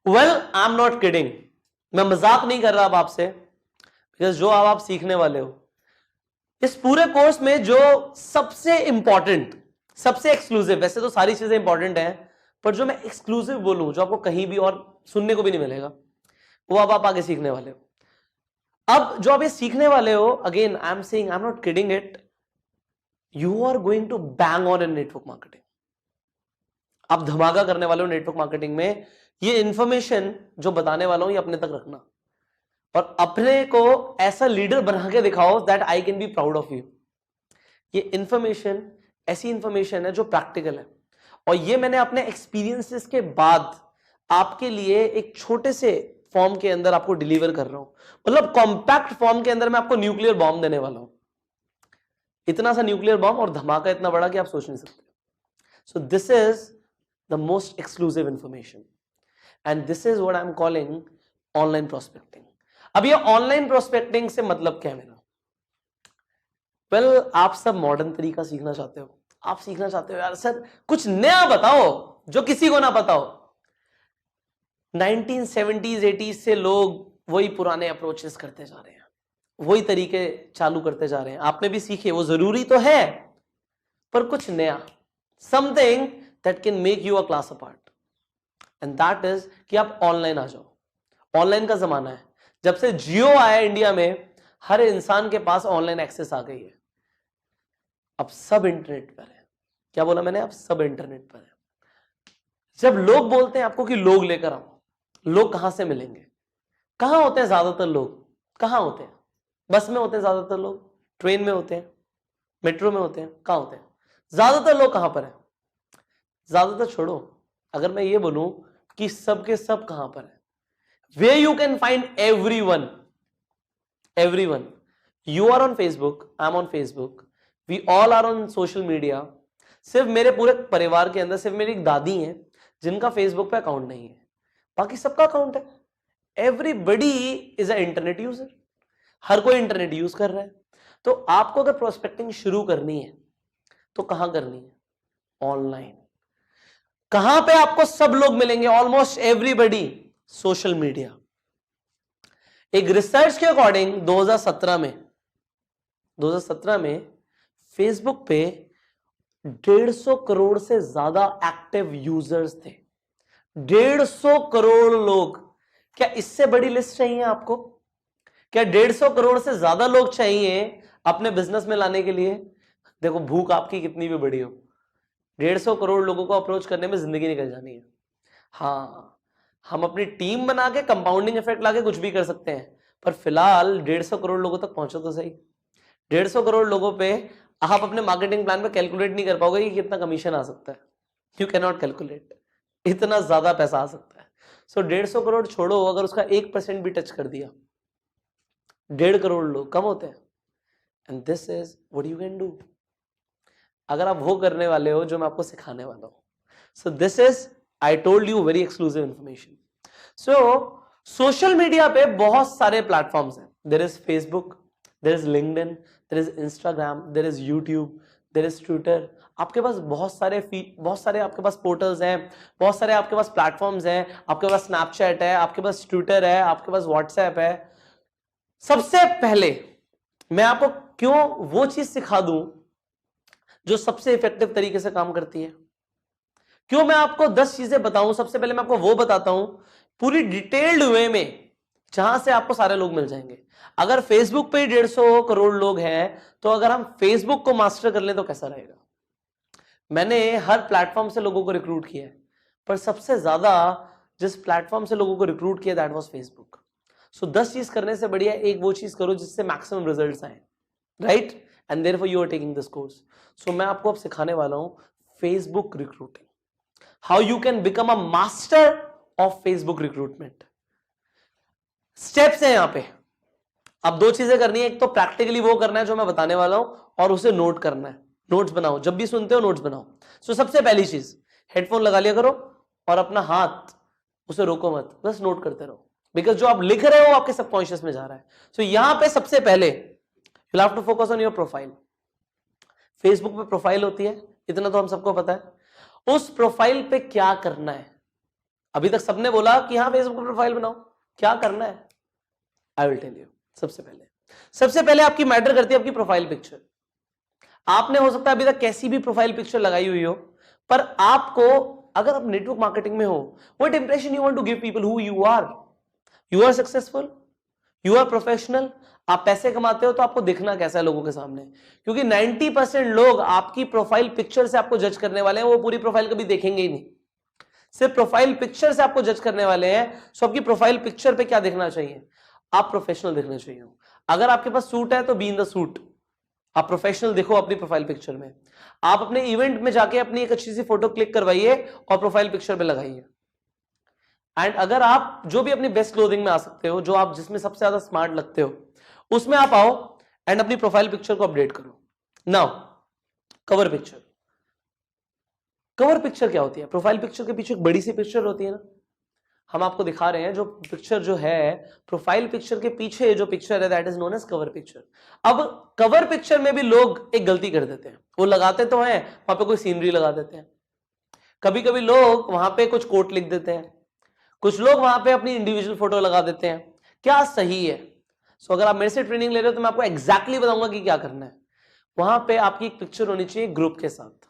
Well I am not kidding, मैं मजाक नहीं कर रहा अब आपसे, बिकॉज जो आप सीखने वाले हो इस पूरे कोर्स में, जो सबसे इंपॉर्टेंट, सबसे एक्सक्लूसिव, वैसे तो सारी चीजें इंपॉर्टेंट हैं, पर जो मैं एक्सक्लूसिव बोलूं, जो आपको कहीं भी और सुनने को भी नहीं मिलेगा, वो अब आप आगे सीखने वाले हो। अब जो आप ये सीखने वाले हो, again I am saying, I am not kidding it, you are going to bang on in network marketing. आप धमाका करने वाले हो नेटवर्क मार्केटिंग में। ये इंफॉर्मेशन जो बताने वाला हूं, ये अपने तक रखना और अपने को ऐसा लीडर बना के दिखाओ that I can be proud of you. ये इंफॉर्मेशन ऐसी इंफॉर्मेशन है जो प्रैक्टिकल है, और ये मैंने अपने एक्सपीरियंसेस के बाद आपके लिए एक छोटे से फॉर्म के अंदर आपको डिलीवर कर रहा हूं। मतलब कॉम्पैक्ट फॉर्म के अंदर मैं आपको न्यूक्लियर बॉम्ब देने वाला हूं। इतना सा न्यूक्लियर बॉम्ब और धमाका इतना बड़ा कि आप सोच नहीं सकते। सो this is the most exclusive information and this is what I am calling online prospecting. अब ये ऑनलाइन प्रोस्पेक्टिंग से मतलब क्या है मेरा? वेल, आप सब मॉडर्न तरीका सीखना चाहते हो। आप सीखना चाहते हो यार सर कुछ नया बताओ जो किसी को ना पता हो। 1970s 80s से लोग वही पुराने अप्रोचेस करते जा रहे हैं, वही तरीके चालू करते जा रहे हैं। आपने भी सीखे, वो जरूरी तो है, पर कुछ नया, something that can make you a class apart, and that is कि आप ऑनलाइन आ जाओ। ऑनलाइन का जमाना है। जब से जियो आया इंडिया में, हर इंसान के पास ऑनलाइन एक्सेस आ गई है। अब सब इंटरनेट पर है। क्या बोला मैंने? अब सब इंटरनेट पर है। जब लोग बोलते हैं आपको कि लोग लेकर आओ, लोग कहां से मिलेंगे? कहां होते हैं ज्यादातर लोग? कहां होते हैं? बस में होते हैं ज्यादातर लोग, ट्रेन में होते हैं, मेट्रो में होते हैं, कहां होते हैं ज्यादातर लोग? कहां पर है? ज्यादातर छोड़ो, अगर मैं ये बोलूं कि सब के सब कहां पर है, where you can find everyone, everyone. You are on Facebook, I'm on Facebook, we all are on social media. सिर्फ मेरे पूरे परिवार के अंदर सिर्फ मेरी एक दादी है जिनका फेसबुक पे अकाउंट नहीं है, बाकी सबका अकाउंट है। Everybody is a internet user, हर कोई इंटरनेट यूज कर रहा है। तो आपको अगर प्रोस्पेक्टिंग शुरू करनी है तो कहां करनी है? ऑनलाइन। कहां पे आपको सब लोग मिलेंगे? Almost everybody, social media. एक रिसर्च के अकॉर्डिंग 2017 में फेसबुक पे 150 करोड़ से ज्यादा एक्टिव यूजर्स थे। 150 करोड़ लोग। क्या इससे बड़ी लिस्ट चाहिए आपको? क्या 150 करोड़ से ज्यादा लोग चाहिए अपने बिजनेस में लाने के लिए? देखो, भूख आपकी कितनी भी बड़ी हो, 150 करोड़ लोगों को अप्रोच करने में जिंदगी निकल जानी है। हाँ, हम अपनी टीम बना के कंपाउंडिंग इफेक्ट लाके कुछ भी कर सकते हैं, पर फिलहाल 150 करोड़ लोगों तक पहुंचो तो सही। 150 करोड़ लोगों पे आप अपने मार्केटिंग प्लान पे कैलकुलेट नहीं कर पाओगे कि कितना कमीशन आ सकता है। यू कैन नॉट कैलकुलेट, इतना ज्यादा पैसा आ सकता है। सो 150 करोड़ छोड़ो, अगर उसका 1% भी टच कर दिया, 1.5 करोड़ लोग कम होते हैं। And this is what you can do अगर आप वो करने वाले हो जो मैं आपको सिखाने वाला हूं। So this is, I told you, very exclusive information. So social media पे बहुत सारे प्लेटफॉर्म्स हैं। There is Facebook, there is LinkedIn, there is Instagram, there is YouTube, there is Twitter. आपके पास बहुत सारे आपके पास पोर्टल्स हैं, बहुत सारे आपके पास प्लेटफॉर्म्स हैं। आपके पास स्नैपचैट है, आपके पास ट्विटर है, आपके पास व्हाट्सएप है। सबसे पहले मैं आपको क्यों वो चीज सिखा दूं जो सबसे इफेक्टिव तरीके से काम करती है, क्यों मैं आपको 10 चीजें बताऊं। सबसे पहले मैं आपको वो बताता हूं पूरी डिटेल्ड वे में, जहां से आपको सारे लोग मिल जाएंगे। अगर फेसबुक पे 150 करोड़ लोग हैं, तो अगर हम फेसबुक को मास्टर कर लें तो कैसा रहेगा? मैंने हर प्लेटफॉर्म से लोगों को रिक्रूट किया है, पर सबसे ज्यादा जिस प्लेटफॉर्म से लोगों को रिक्रूट किया दैट वाज फेसबुक। सो 10 चीज करने से बढ़िया एक वो चीज करो जिससे मैक्सिमम रिजल्ट्स आए, right? And therefore you are taking this course. So मैं आपको अब सिखाने वाला हूं Facebook recruiting, how you can become a master of Facebook recruitment. Steps है यहां पे। अब 2 चीजें करनी है, एक तो प्रैक्टिकली वो करना है जो मैं बताने वाला हूं, और उसे नोट करना है। नोट्स बनाओ, जब भी सुनते हो नोट्स बनाओ। सो सबसे पहली चीज, हेडफोन लगा लिया करो और अपना हाथ उसे रोको मत, बस नोट करते रहो, बिकॉज जो आप लिख रहे हो आपके सबकॉन्शियस में जा रहा है। सो यहां पे सबसे पहले you have to focus on your profile. Facebook पे प्रोफाइल होती है, इतना तो हम सबको पता है। उस प्रोफाइल पे क्या करना है? अभी तक सबने बोला कि हाँ फेसबुक प्रोफाइल बनाओ, क्या करना है? I will tell you. सबसे पहले आपकी मैटर करती है आपकी प्रोफाइल पिक्चर। आपने हो सकता है अभी तक कैसी भी प्रोफाइल पिक्चर लगाई हुई हो, पर आपको, अगर आप नेटवर्क मार्केटिंग में हो, what impression you want to give people, who you are successful, you are professional, आप पैसे कमाते हो, तो आपको दिखना कैसा है लोगों के सामने? क्योंकि 90% लोग आपकी प्रोफाइल पिक्चर से आपको जज करने वाले हैं, वो पूरी प्रोफाइल कभी देखेंगे ही नहीं, सिर्फ प्रोफाइल पिक्चर से आपको जज करने वाले हैं। सो आपकी प्रोफाइल पिक्चर पे क्या दिखना चाहिए? आप प्रोफेशनल दिखना चाहिए। अगर आपके पास सूट है तो बी इन द सूट, आप प्रोफेशनल दिखो अपनी प्रोफाइल पिक्चर में। आप अपने इवेंट में जाके अपनी एक अच्छी सी फोटो क्लिक करवाइए और प्रोफाइल पिक्चर पे लगाइए। एंड अगर आप जो भी अपनी बेस्ट क्लोथिंग में आ सकते हो, जो आप जिसमें सबसे ज्यादा स्मार्ट लगते हो, उसमें आप आओ एंड अपनी प्रोफाइल पिक्चर को अपडेट करो। Now cover picture. Cover picture क्या होती है? प्रोफाइल पिक्चर के पीछे एक बड़ी सी पिक्चर होती है ना, हम आपको दिखा रहे हैं जो पिक्चर जो है प्रोफाइल पिक्चर के पीछे जो पिक्चर है, that is known as cover picture. अब कवर पिक्चर में भी लोग एक गलती कर देते हैं, वो लगाते तो हैं वहां पे कोई सीनरी लगा देते हैं, कभी कभी लोग वहां पे कुछ कोट लिख देते हैं, कुछ लोग वहां पे अपनी इंडिविजुअल फोटो लगा देते हैं। क्या सही है? सो अगर आप मेरे से ट्रेनिंग ले रहे हो तो मैं आपको एग्जैक्टली बताऊंगा कि क्या करना है। वहां पे आपकी एक पिक्चर होनी चाहिए ग्रुप के साथ,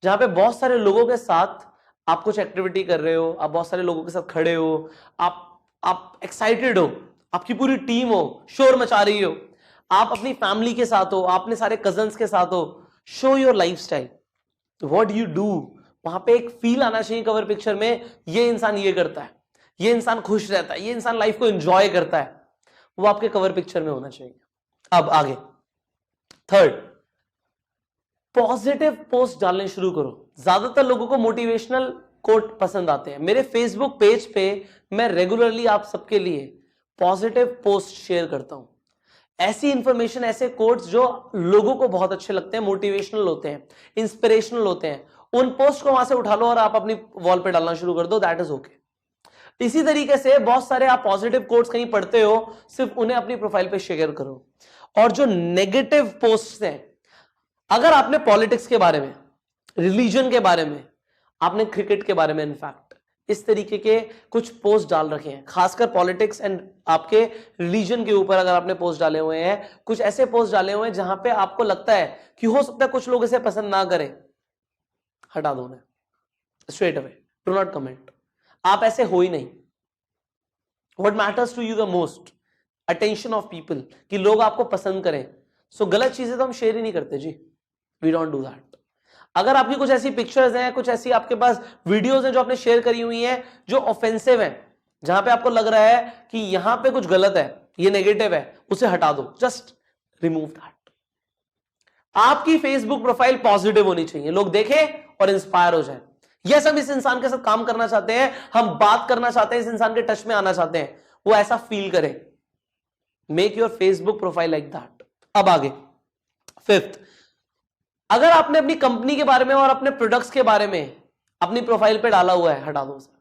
जहां पे बहुत सारे लोगों के साथ आप कुछ एक्टिविटी कर रहे हो, आप बहुत सारे लोगों के साथ खड़े हो, आप एक्साइटेड हो, आपकी पूरी टीम हो, शोर मचा रही हो, आप अपनी फैमिली के साथ हो, आप अपने सारे कजन्स के साथ हो। Show your lifestyle, what you do. वहां पे एक फील आना चाहिए कवर पिक्चर में, ये इंसान ये करता है, ये इंसान खुश रहता है, ये इंसान लाइफ को एंजॉय करता है, वो आपके कवर पिक्चर में होना चाहिए। अब आगे थर्ड, पॉजिटिव पोस्ट डालने शुरू करो। ज्यादातर लोगों को मोटिवेशनल कोट पसंद आते हैं। मेरे फेसबुक पेज पे मैं रेगुलरली आप सबके लिए पॉजिटिव पोस्ट शेयर करता हूं, ऐसी इंफॉर्मेशन, ऐसे कोट्स जो लोगों को बहुत अच्छे लगते हैं, मोटिवेशनल होते हैं, इंस्पिरेशनल होते हैं। उन पोस्ट को वहां से उठा लो और आप अपनी वॉल पे डालना शुरू कर दो, दैट इज ओके। इसी तरीके से बहुत सारे आप पॉजिटिव कोट्स कहीं पढ़ते हो, सिर्फ उन्हें अपनी प्रोफाइल पे शेयर करो। और जो नेगेटिव पोस्ट हैं, अगर आपने पॉलिटिक्स के बारे में, रिलीजन के बारे में, आपने क्रिकेट के बारे में, इनफैक्ट इस तरीके के कुछ पोस्ट डाल रखे हैं, खासकर पॉलिटिक्स एंड आपके रिलीजन के ऊपर अगर आपने पोस्ट डाले हुए हैं, कुछ ऐसे पोस्ट डाले हुए हैं जहां पे आपको लगता है कि हो सकता है कुछ लोग इसे पसंद ना करें, हटा दो उन्हें straight away, do not comment. आप ऐसे हो ही नहीं। What matters to you the most, attention of people, कि लोग आपको पसंद करें। सो गलत चीजें तो हम शेयर ही नहीं करते जी, वी डोंट डू दैट। अगर आपकी कुछ ऐसी पिक्चर्स हैं, कुछ ऐसी आपके पास वीडियोस हैं जो आपने शेयर करी हुई हैं, जो ऑफेंसिव हैं, जहां पे आपको लग रहा है कि यहां पे कुछ गलत है, ये नेगेटिव है, उसे हटा दो, जस्ट रिमूव दैट। आपकी फेसबुक प्रोफाइल पॉजिटिव होनी चाहिए, लोग देखें और इंस्पायर हो जाए। यस, हम इस इंसान के साथ काम करना चाहते हैं, हम बात करना चाहते हैं, इस इंसान के टच में आना चाहते हैं, वो ऐसा फील करें। Make your Facebook profile like that. अब आगे फिफ्थ, अगर आपने अपनी कंपनी के बारे में और अपने प्रोडक्ट्स के बारे में अपनी प्रोफाइल पे डाला हुआ है, हटा दो उसे।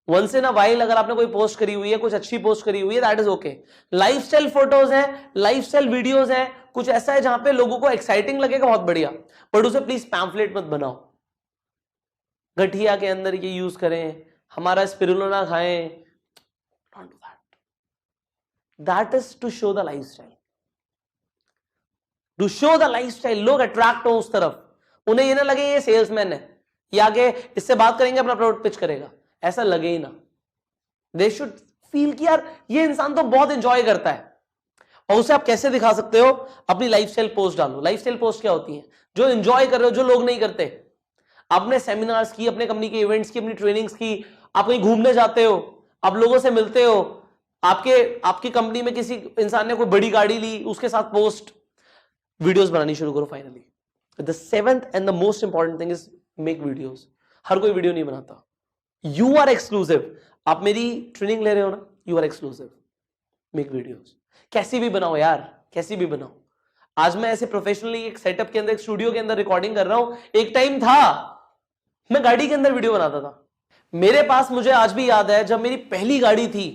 वंस इन अ वाइल अगर आपने कोई पोस्ट करी हुई है, कुछ अच्छी पोस्ट करी हुई है, that is okay. Lifestyle photos हैं, लाइफस्टाइल वीडियोज हैं, कुछ ऐसा है जहां पे लोगों को एक्साइटिंग लगेगा, बहुत बढ़िया, बट उसे प्लीज पैम्फलेट मत बनाओ। गठिया के अंदर ये यूज करें, हमारा स्पिरुलिना खाएं, don't do that. That is to show the lifestyle, to show the lifestyle. लोग अट्रैक्ट हो उस तरफ, उन्हें ये ना लगे ये सेल्समैन है, ये आगे इससे बात करेंगे, अपना प्रोडक्ट पिच करेगा, ऐसा लगे ही ना। दे शुड फील कि यार ये इंसान तो बहुत एंजॉय करता है। और उसे आप कैसे दिखा सकते हो? अपनी लाइफस्टाइल पोस्ट डालो। लाइफस्टाइल पोस्ट क्या होती है? जो एंजॉय कर रहे हो, जो लोग नहीं करते। आपने सेमिनार्स की, अपने कंपनी के इवेंट्स की, अपनी ट्रेनिंग्स की, आप कहीं घूमने जाते हो, आप लोगों से मिलते हो, आपकी कंपनी में किसी इंसान ने कोई बड़ी गाड़ी ली, उसके साथ पोस्ट, वीडियोस बनानी शुरू करो। Finally the seventh and the most important thing is make videos. हर कोई वीडियो नहीं बनाता, यू आर एक्सक्लूसिव। आप मेरी ट्रेनिंग ले रहे हो ना, you are exclusive, make videos. कैसी भी बनाओ यार, कैसी भी बनाओ। आज मैं ऐसे प्रोफेशनली एक सेटअप के अंदर, एक स्टूडियो के अंदर रिकॉर्डिंग कर रहा हूं। एक टाइम था मैं गाड़ी के अंदर वीडियो बनाता था। मेरे पास, मुझे आज भी याद है, जब मेरी पहली गाड़ी थी,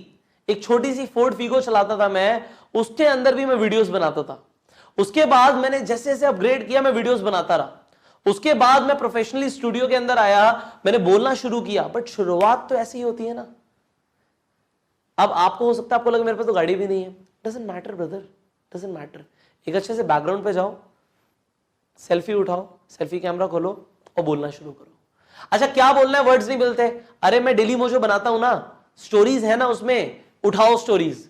एक छोटी सी फोर्ड फीगो चलाता था मैं, उसके अंदर भी मैं वीडियोस बनाता था। उसके बाद मैंने जैसे जैसे अपग्रेड किया, मैं वीडियोस बनाता रहा। उसके बाद मैं प्रोफेशनली स्टूडियो के अंदर आया, मैंने बोलना शुरू किया, बट शुरुआत तो ऐसी ही होती है ना। अब आपको हो सकता है, आपको लगे मेरे पास तो गाड़ी भी नहीं है, doesn't matter brother, doesn't matter. एक अच्छे से बैकग्राउंड पे जाओ, सेल्फी उठाओ, सेल्फी कैमरा खोलो और बोलना शुरू करो। अच्छा क्या बोलना है, वर्ड्स नहीं मिलते, अरे मैं डेली मोजो बनाता हूं ना, स्टोरीज है ना, उसमें उठाओ stories,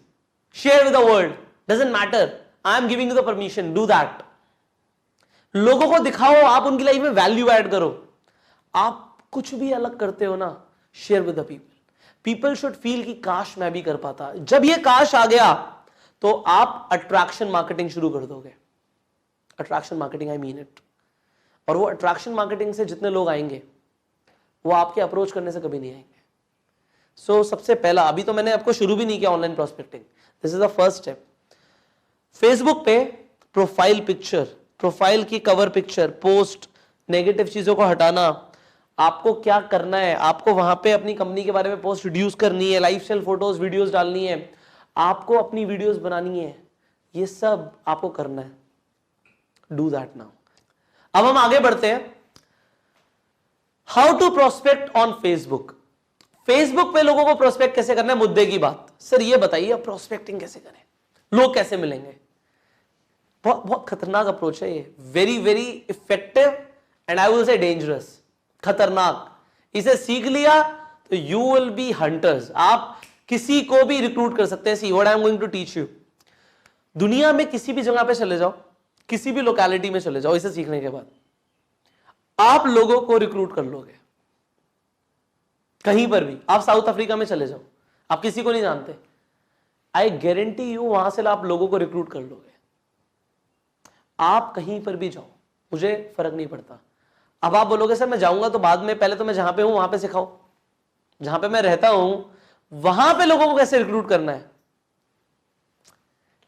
share with the world, doesn't matter, I am giving you the permission, do that. लोगों को दिखाओ, आप उनकी लाइफ में वैल्यू ऐड करो। आप कुछ भी अलग करते हो ना, share with the people, people should feel कि काश मैं भी कर पाता। जब ये काश आ गया तो आप अट्रैक्शन मार्केटिंग शुरू कर दोगे। Attraction marketing, I mean it. और वो अट्रैक्शन मार्केटिंग से जितने लोग आएंगे वो आपके अप्रोच करने से कभी नहीं आएंगे। सो सबसे पहला, अभी तो मैंने आपको शुरू भी नहीं किया online prospecting, this is the first step. Facebook पे प्रोफाइल पिक्चर, प्रोफाइल की कवर पिक्चर, पोस्ट, नेगेटिव चीजों को हटाना। आपको क्या करना है, आपको वहां पे अपनी कंपनी के बारे में पोस्ट रिड्यूस करनी है, लाइफस्टाइल फोटोज वीडियोस डालनी है, आपको अपनी वीडियोस बनानी है, ये सब आपको करना है। Do that now. अब हम आगे बढ़ते हैं, how to prospect on Facebook. Facebook पे लोगों को प्रोस्पेक्ट कैसे करना है, मुद्दे की बात। सर ये बताइए अब प्रोस्पेक्टिंग कैसे करें, लोग कैसे मिलेंगे। बहुत बहुत खतरनाक अप्रोच है ये, very very effective and I will say dangerous, खतरनाक। इसे सीख लिया तो यू विल बी हंटर्स, आप किसी को भी रिक्रूट कर सकते हैं। See what I am going to teach you. दुनिया में किसी भी जगह पे चले जाओ, किसी भी लोकेलिटी में चले जाओ, इसे सीखने के बाद आप लोगों को रिक्रूट कर लोगे। कहीं पर भी, आप साउथ अफ्रीका में चले जाओ, आप किसी को नहीं जानते, आई गारंटी यू वहां से आप लोगों को रिक्रूट कर लोगे। आप कहीं पर भी जाओ, मुझे फर्क नहीं पड़ता। अब आप बोलोगे सर मैं जाऊंगा तो बाद में, पहले तो मैं जहां पे हूं वहां पे सिखाओ, जहां पे मैं रहता हूं वहां पे लोगों को कैसे रिक्रूट करना है।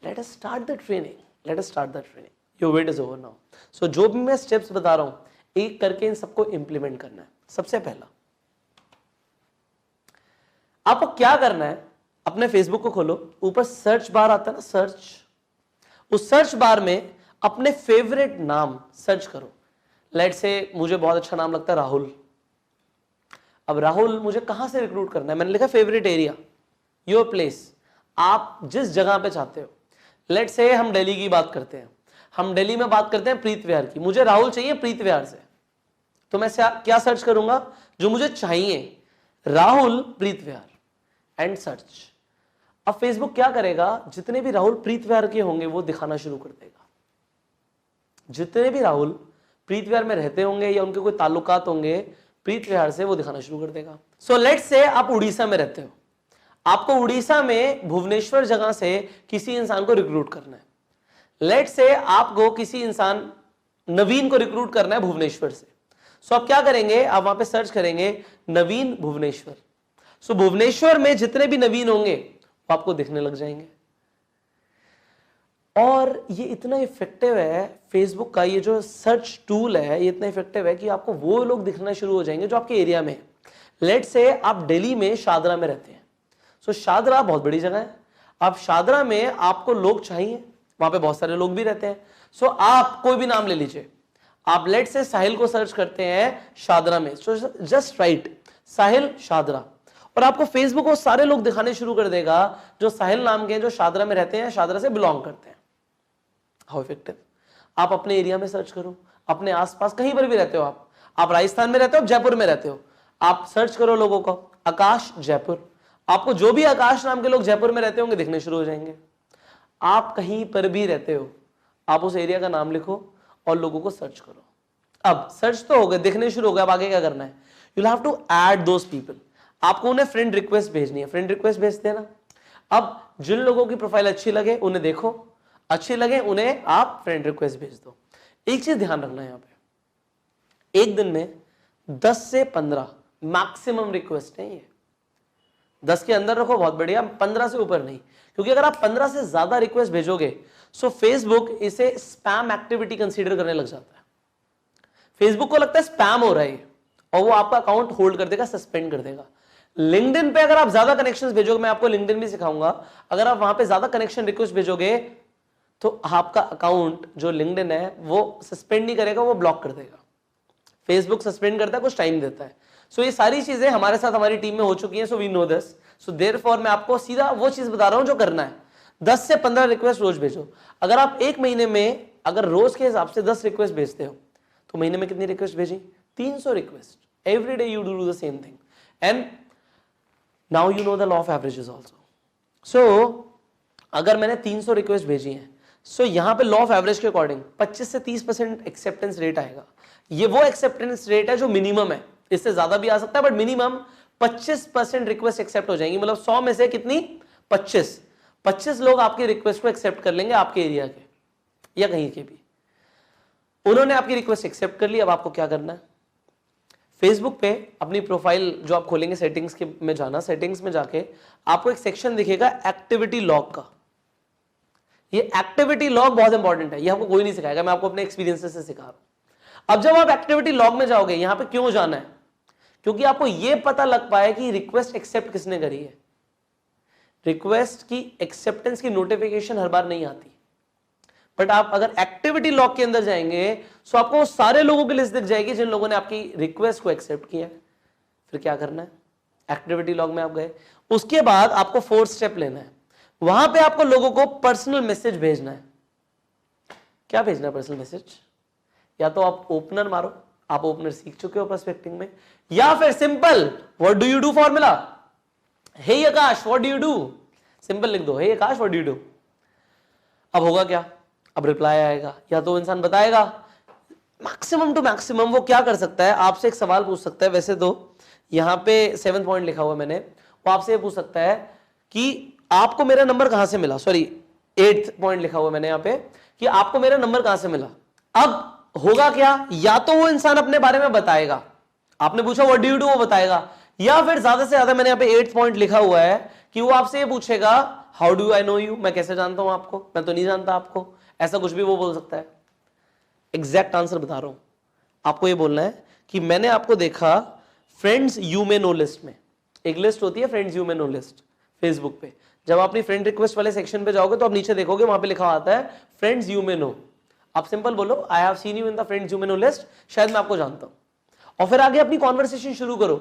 Let us start the training, let us start the training, your wait is over now. So जो भी मैं स्टेप्स बता रहा हूं, एक करके इन सबको इंप्लीमेंट करना है। सबसे पहला आपको क्या करना है, अपने फेसबुक को खोलो, ऊपर सर्च बार आता है ना, सर्च, उस सर्च बार में अपने फेवरेट नाम सर्च करो। लेट्स से मुझे बहुत अच्छा नाम लगता है राहुल। अब राहुल मुझे कहां से रिक्रूट करना है, मैंने लिखा फेवरेट एरिया, योर प्लेस, आप जिस जगह पे चाहते हो। लेट्स से हम दिल्ली की बात करते हैं, हम दिल्ली में बात करते हैं प्रीत विहार की, मुझे राहुल चाहिए प्रीत विहार से, तो मैं क्या सर्च करूंगा, जो मुझे चाहिए, राहुल प्रीत विहार, एंड सर्च। अब फेसबुक क्या करेगा, जितने भी राहुल प्रीत विहार के होंगे वो दिखाना शुरू कर देगा। जितने भी राहुल प्रीत विहार में रहते होंगे या उनके कोई ताल्लुकात होंगे प्रीत विहार से, वो दिखाना शुरू कर देगा। सो लेट्स से आप उड़ीसा में रहते हो, आपको उड़ीसा में भुवनेश्वर जगह से किसी इंसान को रिक्रूट करना है। लेट्स से आपको किसी इंसान नवीन को रिक्रूट करना है भुवनेश्वर से। सो आप क्या करेंगे, आप वहां पे सर्च करेंगे नवीन भुवनेश्वर। सो भुवनेश्वर में जितने भी नवीन होंगे वो आपको दिखने लग जाएंगे। और ये इतना इफेक्टिव है फेसबुक का, ये जो सर्च टूल है ये इतना इफेक्टिव है कि आपको वो लोग दिखना शुरू हो जाएंगे जो आपके एरिया में। लेट्स से आप दिल्ली में शादरा में रहते हैं, सो शादरा बहुत बड़ी जगह है, अब शादरा में आपको लोग चाहिए, वहां पे बहुत सारे लोग भी रहते हैं। सो आप कोई भी नाम ले लीजिए, आप लेट्स से साहिल को सर्च करते हैं शादरा में, सो जस्ट राइट साहिल शादरा, और आपको फेसबुक वो सारे लोग दिखाने शुरू कर देगा जो साहिल नाम के हैं, जो शादरा में रहते हैं, शादरा से बिलोंग करते हैं। How effective. आप अपने एरिया में सर्च करो, अपने आसपास कहीं पर भी रहते हो, आप राजस्थान में रहते हो, जयपुर में रहते हो, आप सर्च करो लोगों को, आकाश जयपुर, आपको जो भी आकाश नाम के लोग जयपुर में रहते होंगे दिखने शुरू हो जाएंगे। आप कहीं पर भी रहते हो, आप उस एरिया का नाम लिखो और लोगों को सर्च करो। अब सर्च तो हो गए, दिखने शुरू हो गए, अब आगे क्या करना है, you have to add those people, आपको उन्हें फ्रेंड रिक्वेस्ट भेजनी है। फ्रेंड रिक्वेस्ट भेजते हैं ना, अब जिन लोगों की प्रोफाइल अच्छी लगे उन्हें देखो, अच्छी लगे उन्हें आप फ्रेंड रिक्वेस्ट भेज दो। एक चीज ध्यान रखना है यहां पे, एक दिन में 10 से 15 मैक्सिमम रिक्वेस्ट है ये, 10 के अंदर रखो बहुत बढ़िया, 15 से ऊपर नहीं, क्योंकि अगर आप 15 से ज्यादा रिक्वेस्ट भेजोगे सो फेसबुक इसे स्पैम एक्टिविटी कंसीडर करने लग जाता है। फेसबुक को लगता है स्पैम हो रहा है और वो आपका अकाउंट होल्ड कर देगा, सस्पेंड कर देगा। लिंक्डइन पे अगर आप ज्यादा कनेक्शंस भेजोगे, मैं आपको लिंक्डइन भी सिखाऊंगा, अगर आप वहां पे ज्यादा कनेक्शन रिक्वेस्ट भेजोगे तो आपका अकाउंट जो लिंक्डइन है वो सस्पेंड नहीं करेगा, वो ब्लॉक कर देगा। फेसबुक सस्पेंड करता है, कुछ टाइम देता है। सो ये सारी चीजें हमारे साथ हमारी टीम में हो चुकी हैं, so we know this. So therefore मैं आपको सीधा वो चीज बता रहा हूं जो करना है। 10 से 15 रिक्वेस्ट रोज भेजो। अगर आप एक महीने में अगर रोज के हिसाब से 10 रिक्वेस्ट भेजते हो तो महीने में कितनी रिक्वेस्ट भेजी? 300 request. Every day you do the same thing and now you know the law of averages also. So अगर मैंने 300 रिक्वेस्ट भेजी हैं, सो यहां पे लॉ ऑफ एवरेज के अकॉर्डिंग 25 से 30% एक्सेप्टेंस रेट आएगा। ये वो एक्सेप्टेंस रेट है जो मिनिमम है, इससे ज्यादा भी आ सकता है बट मिनिमम 25% रिक्वेस्ट एक्सेप्ट हो जाएंगी। मतलब 100 में से कितनी? 25 लोग आपकी रिक्वेस्ट को एक्सेप्ट कर लेंगे, आपके एरिया के या कहीं के भी। उन्होंने आपकी रिक्वेस्ट एक्सेप्ट कर ली। अब आपको क्या करना है? फेसबुक पे अपनी प्रोफाइल जो आप खोलेंगे, सेटिंग्स के में जाना, सेटिंग्स में जाके आपको एक सेक्शन दिखेगा एक्टिविटी लॉग का। ये एक्टिविटी लॉग बहुत इंपॉर्टेंट है, ये आपको कोई नहीं सिखाएगा, मैं आपको अपने एक्सपीरियंस से सिखा रहा हूं। अब जब आप एक्टिविटी लॉग में जाओगे, यहां पे क्यों जाना है? क्योंकि आपको यह पता लग पाए कि रिक्वेस्ट एक्सेप्ट किसने करी है। रिक्वेस्ट की एक्सेप्टेंस की नोटिफिकेशन हर बार नहीं आती, बट आप अगर एक्टिविटी लॉग के अंदर जाएंगे तो आपको सारे लोगों की लिस्ट दिख जाएगी जिन लोगों ने आपकी रिक्वेस्ट को एक्सेप्ट किया है। फिर क्या करना है? एक्टिविटी लॉग में आप गए, उसके बाद आपको 4 स्टेप लेना है। वहां पे आपको लोगों को पर्सनल मैसेज भेजना है। क्या भेजना है पर्सनल मैसेज? या तो आप ओपनर मारो, आप ओपनर सीख चुके हो प्रोस्पेक्टिंग में, या फिर simple what do you do formula, hey Akash what do you do, simple लिख दो, hey Akash what do you do. अब होगा क्या? अब रिप्लाई आएगा, या तो इंसान बताएगा। मैक्सिमम टू मैक्सिमम वो क्या कर सकता है, आपसे एक सवाल पूछ सकता है। वैसे तो यहां पे 7th पॉइंट लिखा हुआ मैंने, वो आपसे ये पूछ सकता है कि आपको मेरा नंबर कहां से मिला। सॉरी, 8th पॉइंट लिखा हुआ मैंने यहां पे कि आपको मेरा नंबर कहां से मिला। अब होगा क्या? या तो वो इंसान अपने बारे में बताएगा, आपने पूछा व्हाट डू यू डू, वो बताएगा, या फिर ज्यादा से ज्यादा मैंने यहां पे 8th पॉइंट लिखा हुआ है कि वो आपसे ये पूछेगा how do I know you, मैं कैसे जानता हूं आपको, मैं तो नहीं जानता आपको, ऐसा कुछ भी वो बोल सकता है। एग्जैक्ट आंसर बता रहा हूं, आपको ये बोलना है कि मैंने आपको देखा friends you may know list में। एक लिस्ट होती है friends you may know list Facebook पे। जब आप अपनी फ्रेंड रिक्वेस्ट वाले सेक्शन पे जाओगे तो आप नीचे देखोगे वहां पे लिखा आता है फ्रेंड्स यू मे नो। आप सिंपल बोलो I have seen you in the friends you may know list, शायद मैं आपको जानता हूं, और फिर आगे अपनी कॉन्वर्सेशन शुरू करो।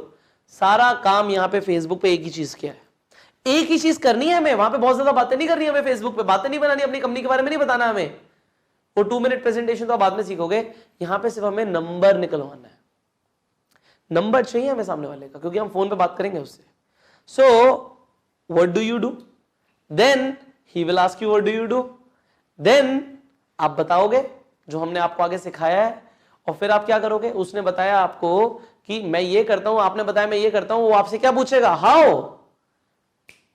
सारा काम यहां पे फेसबुक पे एक ही चीज किया है, एक ही चीज करनी है हमें। वहां पे बहुत ज्यादा बातें नहीं करनी, हमें फेसबुक पे बातें नहीं बनानी, अपनी कंपनी के बारे में नहीं बताना हमें। वो 2 मिनट प्रेजेंटेशन तो आप बाद में सीखोगे, यहां पे सिर्फ हमें नंबर निकलवाना है। नंबर चाहिए हमें सामने वाले का, क्योंकि हम फोन पे बात करेंगे उससे। So what do you do, then he will ask you what do you do, then आप बताओगे जो हमने आपको आगे सिखाया है, और फिर आप क्या करोगे? उसने बताया आपको कि मैं ये करता हूं, आपने बताया मैं ये करता हूं, वो आपसे क्या पूछेगा? How,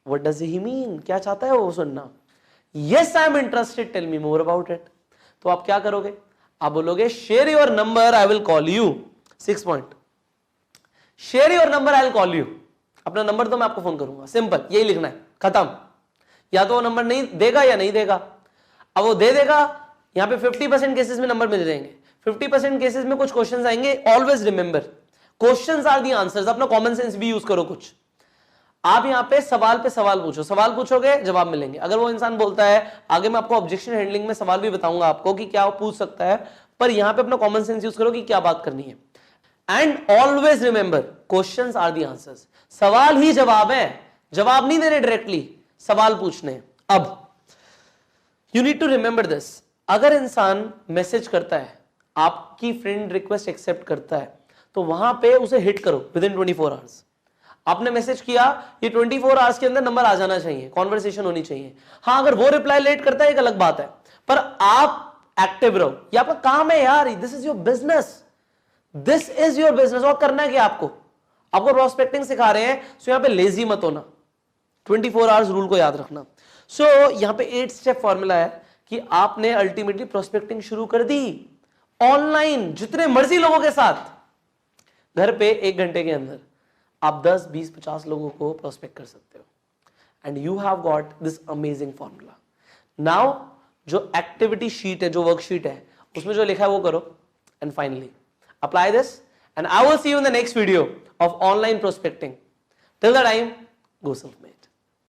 what does he mean, क्या चाहता है वो सुनना। Yes I am interested, tell me more about it. तो आप क्या करोगे? आप बोलोगे share your number, I will call you. 6 point, share your number, I will call you. अपना नंबर तो मैं आपको फोन करूंगा, सिंपल यही लिखना है, खत्म। या तो वो नंबर नहीं देगा या नहीं देगा। अब वो दे देगा, यहां पे 50% केसेस में नंबर मिल जाएंगे। 50% केसेस में कुछ क्वेश्चंस आएंगे। Always remember, questions are the answers. अपना कॉमन सेंस भी यूज करो कुछ। आप यहां पे सवाल पूछो, सवाल पूछोगे जवाब मिलेंगे। अगर वो इंसान बोलता है, आगे मैं आपको ऑब्जेक्शन हैंडलिंग में सवाल भी बताऊंगा आपको कि क्या वो पूछ सकता है, पर यहां पे अपना कॉमन सेंस यूज करो कि क्या बात करनी है। And always remember, questions are the answers. सवाल ही जवाब है, जवाब नहीं देने डायरेक्टली, सवाल पूछने। अब you need to remember this, अगर इंसान मैसेज करता है, आपकी फ्रेंड रिक्वेस्ट एक्सेप्ट करता है, तो वहां पे उसे हिट करो विद इन 24 आवर्स। आपने मैसेज किया, ये 24 आवर्स के अंदर नंबर आ जाना चाहिए, कॉन्वर्सेशन होनी चाहिए। हाँ, अगर वो रिप्लाई लेट करता है एक अलग बात है, पर आप एक्टिव रहो, ये आपका काम है यार, this is your business, this is your business. और करना है कि आपको प्रोस्पेक्टिंग सिखा रहे हैं, सो यहां पे लेजी मत होना, 24 आवर्स रूल को याद रखना। सो यहां पे 8 स्टेप फॉर्मूला है कि आपने अल्टीमेटली प्रोस्पेक्टिंग शुरू कर दी ऑनलाइन, जितने मर्जी लोगों के साथ, घर पे 1 घंटे के अंदर आप 10, 20, 50 लोगों को प्रोस्पेक्ट कर सकते हो। And you have got this amazing formula. Now जो एक्टिविटी शीट है, जो वर्कशीट है, उसमें जो लिखा है वो करो, and finally apply this, and I will see you in the next video of online prospecting. Till the time, go self-made.